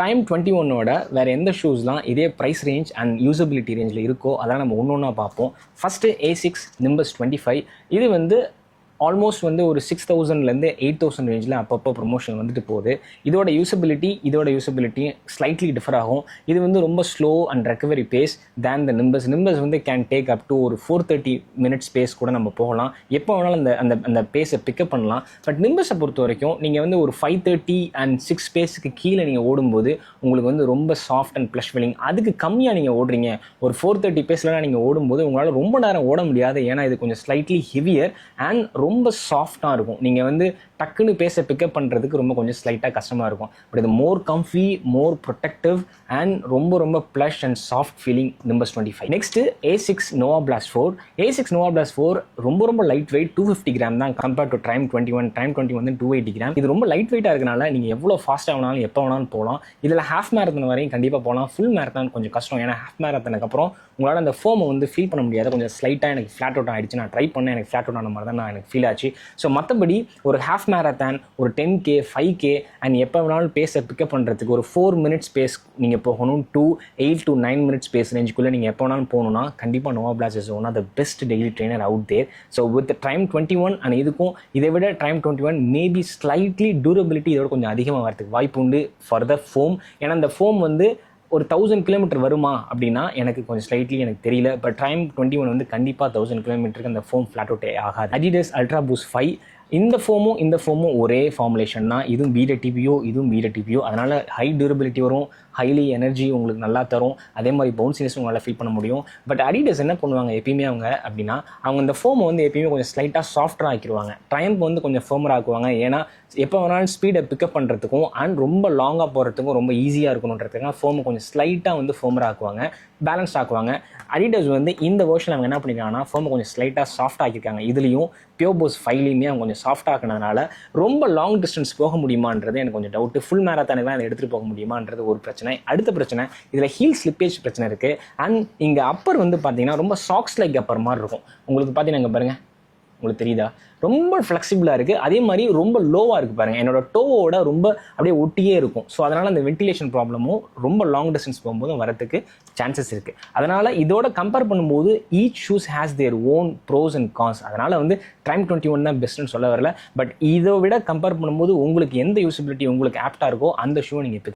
Time 21ஓட வேறு எந்த ஷூஸ்லாம் இதே ப்ரைஸ் ரேஞ்ச் அண்ட் யூசபிலிட்டி ரேஞ்சில் இருக்கோ அதெல்லாம் நம்ம ஒன்று ஒன்றா பார்ப்போம். First A6 Nimbus 25. இது வந்து ஆல்மோஸ்ட் வந்து ஒரு 6000லேருந்து 8000 ரேஞ்சில் அப்பப்போ ப்ரொமோஷன் வந்துட்டு போகுது. இதோட யூசபிலிட்டி ஸ்லைட்லி டிஃபர் ஆகும். இது வந்து ரொம்ப slow and recovery pace then the Nimbus வந்து கேன் டேக் அப் டு ஒரு 430 மினிட்ஸ் பேஸ் கூட நம்ம போகலாம். எப்போ வேணாலும் அந்த அந்த பேஸை பிக்கப் பண்ணலாம். பட் நிம்பஸை பொறுத்த வரைக்கும் நீங்கள் வந்து ஒரு 530 அண்ட் 6 பேஸுக்கு கீழே நீங்கள் ஓடும்போது உங்களுக்கு வந்து ரொம்ப சாஃப்ட் அண்ட் ப்ளஷ் ஃபீலிங். அதுக்கு கம்மியாக நீங்கள் ஓடுறீங்க, ஒரு 430 பேஸ்லாம் நீங்கள் ஓடும்போது உங்களால் ரொம்ப நேரம் ஓட முடியாது. ஏன்னா இது கொஞ்சம் ஸ்லைட்லி ஹெவியர் அண்ட் ரொம்ப சாஃப்டாக இருக்கும். நீங்கள் வந்து டக்குன்னு பேச பிக்கப் பண்ணுறதுக்கு ரொம்ப கொஞ்சம் ஸ்லைட்டாக கஷ்டமாக இருக்கும். பட் இது more comfy, more protective and ரொம்ப plush and soft feeling Nimbus 25. Next A6 Nova Blast 4. A6 Nova Blast 4 ரொம்ப லைட் வெயிட், 250 கிராம் தான் கம்பேர்ட் டு Time 21 வந்து 280 கிராம். இது ரொம்ப லைட் வெயிட்டாக இருக்கனால நீங்கள் எவ்வளோ ஃபாஸ்ட்டாக வேணாலும் எப்போ வேணாலும் போகலாம். இதில் ஹாஃப் மேரத்தான் வரையும் கண்டிப்பாக போகலாம். ஃபுல் மேரத்தான் கொஞ்சம் கஷ்டம். ஏன்னா ஹாஃப் மேரத்தானுக்கு அப்புறம் உங்களால் அந்த ஃபோமை வந்து ஃபீல் பண்ண முடியாது. கொஞ்சம் ஸ்லைட்டாக எனக்கு ஃப்ளாட் அவுட் ஆகிடுச்சு. நான் ட்ரை பண்ணேன், எனக்கு ஃப்ளாட் அவுட் ஆன மாதிரி தான் எனக்கு ஃபீல் ஆச்சு. ஸோ மற்றபடி ஒரு ஹாஃப் மேரத்தான், ஒரு 10K 5K அண்ட் எப்போ வேணாலும் பேஸை பிக்கப் பண்ணுறதுக்கு ஒரு 4 மினிட்ஸ் பேஸ் நீங்கள் போகணும். 8 to 9 மினிட்ஸ் பேஸ் ரேஞ்சுக்குள்ளே நீங்கள் எப்போ வேணாலும் போகணுன்னா கண்டிப்பாக Nova Blast is one of the best daily trainer out there. So with Time 21 and இதுக்கும் இதை விட Time 21 மேபி ஸ்லைட்லி டியூரபிலிட்டி இதோட கொஞ்சம் அதிகமாக வரதுக்கு வாய்ப்பு உண்டு ஃபார் த ஃபோம். ஏன்னா அந்த ஃபோம் வந்து ஒரு 1000 கிலோமீட்டர் வருமா அப்படின்னா எனக்கு கொஞ்சம் ஸ்லைட்லி எனக்கு தெரியல. பட் Time 21 வந்து கண்டிப்பாக 1000 கிலோமீட்டருக்கு அந்த ஃபோம் ஃப்ளாட் அவுட் ஆகாது. Adidas Ultra Boost 5. இந்த ஃபோமும் ஒரே ஃபார்முலேஷன் தான். இதுவும் VTPO. அதனால் ஹை டியூரபிலிட்டி வரும், ஹைலி எனர்ஜி உங்களுக்கு நல்லா தரும். அதே மாதிரி பவுன்சினஸ் உங்களால் ஃபீல் பண்ண முடியும். பட் Adidas என்ன பண்ணுவாங்க எப்பயுமே அவங்க இந்த ஃபோமை வந்து எப்பயுமே கொஞ்சம் ஸ்லைட்டாக சாஃப்டாக ஆக்கிடுவாங்க. ட்ரையம்ப் வந்து கொஞ்சம் ஃபேமர் ஆக்குவாங்க. ஏன்னா எப்போ வேணாலும் ஸ்பீடை பிக்கப் பண்ணுறதுக்கும் அண்ட் ரொம்ப லாங்காக போகிறதுக்கும் ரொம்ப ஈஸியாக இருக்கணுன்றதுக்காக ஃபோமை கொஞ்சம் ஸ்லைட்டாக வந்து ஃபேமர் ஆக்குவாங்க, பேலன்ஸ் ஆக்குவாங்க. Adidas வந்து இந்த வேர்ஷன் அவங்க என்ன பண்ணியிருக்காங்கன்னா ஃபோமை கொஞ்சம் ஸ்லைட்டாக சாஃப்ட் ஆக்கியிருக்காங்க. இதுலேயும் Pure Boost 5லையுமே அவங்க கொஞ்சம் சாஃப்ட் ஆக்கினதுனால ரொம்ப லாங் டிஸ்டன்ஸ் போக முடியுமான்றது எனக்கு கொஞ்சம் டவுட்டு. ஃபுல் மேரத்தானுக்குலாம் அதை எடுத்துகிட்டு போக முடியுமான்றது ஒரு பிரச்சனை. அடுத்த பிரச்சனை, இதில் ஹீல் ஸ்லிப்பேஜ் பிரச்சனை இருக்குது. அண்ட் இங்கே அப்பர் வந்து பார்த்தீங்கன்னா ரொம்ப சாக்ஸ் லைக் அப்பர் மாதிரி இருக்கும். உங்களுக்கு பார்த்தீங்கன்னா இங்கே பாருங்கள், உங்களுக்கு தெரியுதா, ரொம்ப ஃப்ளெக்சிபிளாக இருக்குது. அதே மாதிரி ரொம்ப லோவாக இருக்குது பாருங்கள். என்னோட டோவோட ரொம்ப அப்படியே ஒட்டியே இருக்கும். ஸோ அதனால் அந்த வென்டிலேஷன் ப்ராப்ளமும் ரொம்ப லாங் டிஸ்டன்ஸ் போகும்போதும் வரதுக்கு சான்சஸ் இருக்குது. அதனால் இதோட கம்பேர் பண்ணும்போது each shoes has their own pros and cons. அதனால் வந்து Time 21 தான் பெஸ்ட்டுன்னு சொல்ல வரல. பட் இதை விட கம்பேர் பண்ணும்போது உங்களுக்கு எந்த யூசபிலிட்டி உங்களுக்கு ஆப்டாக இருக்கோ அந்த ஷூ நீங்கள்